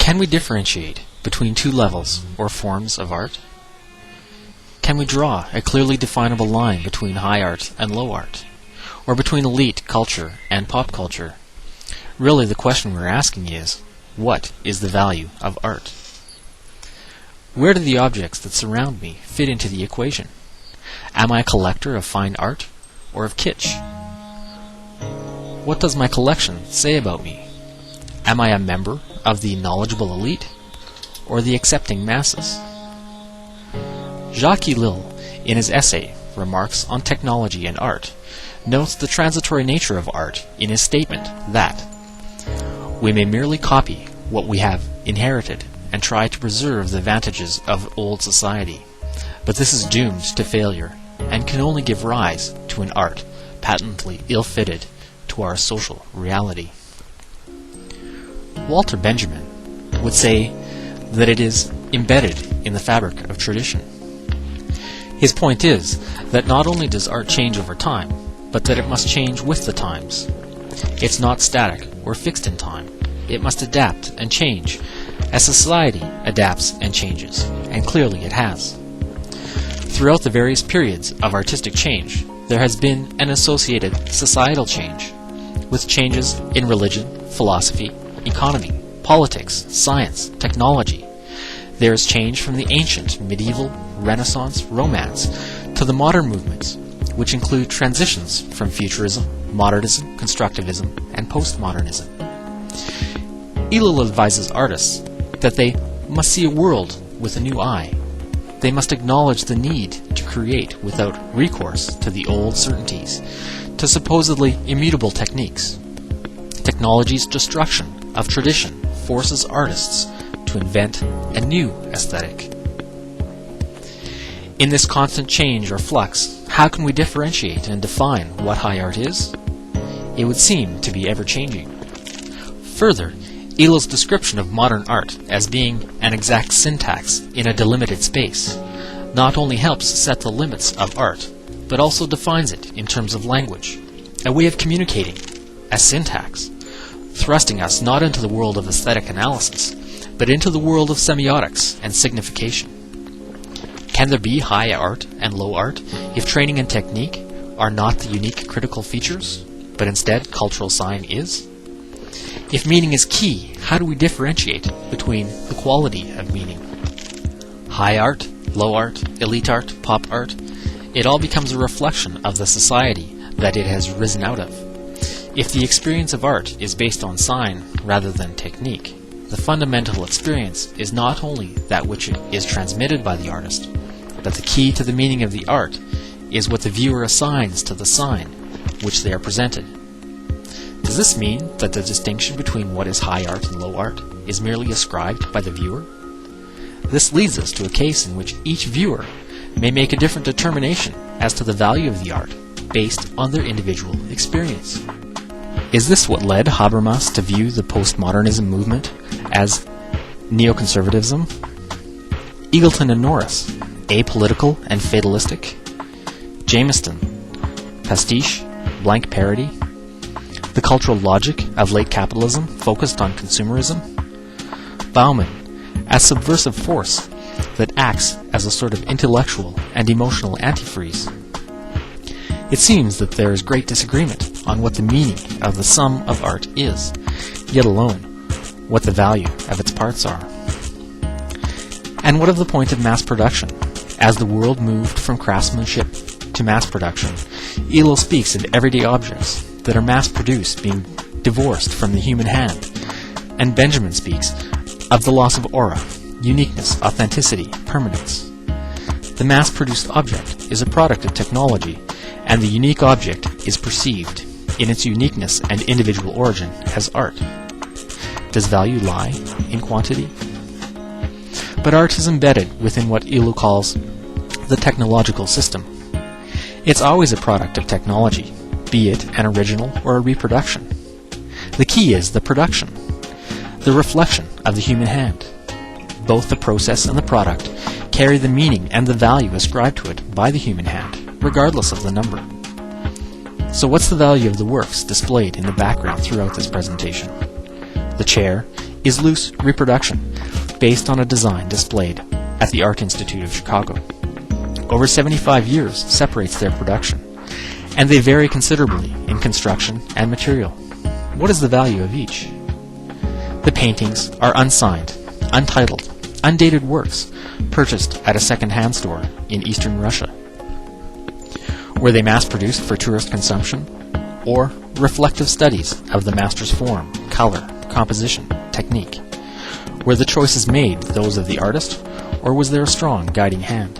Can we differentiate between two levels or forms of art? Can we draw a clearly definable line between high art and low art, or between elite culture and pop culture? Really, the question we're asking is, what is the value of art? Where do the objects that surround me fit into the equation? Am I a collector of fine art or of kitsch? What does my collection say about me? Am I a member of the knowledgeable elite or the accepting masses? Jacques Ellul, in his essay Remarks on Technology and Art, notes the transitory nature of art in his statement that we may merely copy what we have inherited and try to preserve the advantages of old society, but this is doomed to failure and can only give rise to an art patently ill-fitted to our social reality. Walter Benjamin would say that it is embedded in the fabric of tradition. His point is that not only does art change over time, but that it must change with the times. It's not static or fixed in time. It must adapt and change as society adapts and changes, and clearly it has. Throughout the various periods of artistic change, there has been an associated societal change, with changes in religion, philosophy, economy, politics, science, technology. There is change from the ancient, medieval, Renaissance, Romance to the modern movements, which include transitions from futurism, modernism, constructivism, and postmodernism. Ellul advises artists that they must see a world with a new eye. They must acknowledge the need to create without recourse to the old certainties, to supposedly immutable techniques. Technology's destruction of tradition forces artists to invent a new aesthetic. In this constant change or flux, how can we differentiate and define what high art is? It would seem to be ever-changing. Further, Ellul's description of modern art as being an exact syntax in a delimited space not only helps set the limits of art, but also defines it in terms of language, a way of communicating, a syntax, thrusting us not into the world of aesthetic analysis, but into the world of semiotics and signification. Can there be high art and low art if training and technique are not the unique critical features, but instead cultural sign is? If meaning is key, how do we differentiate between the quality of meaning? High art, low art, elite art, pop art, it all becomes a reflection of the society that it has risen out of. If the experience of art is based on sign rather than technique, the fundamental experience is not only that which is transmitted by the artist, but the key to the meaning of the art is what the viewer assigns to the sign which they are presented. Does this mean that the distinction between what is high art and low art is merely ascribed by the viewer? This leads us to a case in which each viewer may make a different determination as to the value of the art based on their individual experience. Is this what led Habermas to view the postmodernism movement as neoconservatism? Eagleton and Norris, apolitical and fatalistic? Jameson, pastiche, blank parody? The cultural logic of late capitalism focused on consumerism? Bauman, a subversive force that acts as a sort of intellectual and emotional antifreeze? It seems that there is great disagreement on what the meaning of the sum of art is, yet alone what the value of its parts are. And what of the point of mass production? As the world moved from craftsmanship to mass production, Ellul speaks of everyday objects that are mass-produced being divorced from the human hand, and Benjamin speaks of the loss of aura, uniqueness, authenticity, permanence. The mass-produced object is a product of technology, and the unique object is perceived, in its uniqueness and individual origin, as art. Does value lie in quantity? But art is embedded within what Ellul calls the technological system. It's always a product of technology, be it an original or a reproduction. The key is the production, the reflection of the human hand. Both the process and the product carry the meaning and the value ascribed to it by the human hand, regardless of the number. So what's the value of the works displayed in the background throughout this presentation? The chair is loose reproduction based on a design displayed at the Art Institute of Chicago. Over 75 years separates their production, and they vary considerably in construction and material. What is the value of each? The paintings are unsigned, untitled, undated works purchased at a second-hand store in eastern Russia. Were they mass-produced for tourist consumption, or reflective studies of the master's form, color, composition, technique? Were the choices made those of the artist, or was there a strong guiding hand?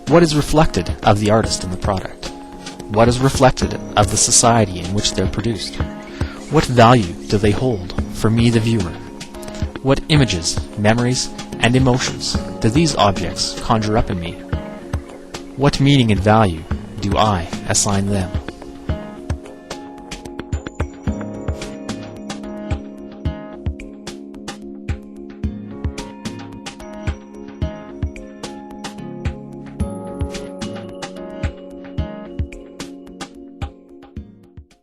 What is reflected of the artist in the product? What is reflected of the society in which they're produced? What value do they hold for me, the viewer? What images, memories, and emotions do these objects conjure up in me? What meaning and value do I assign them?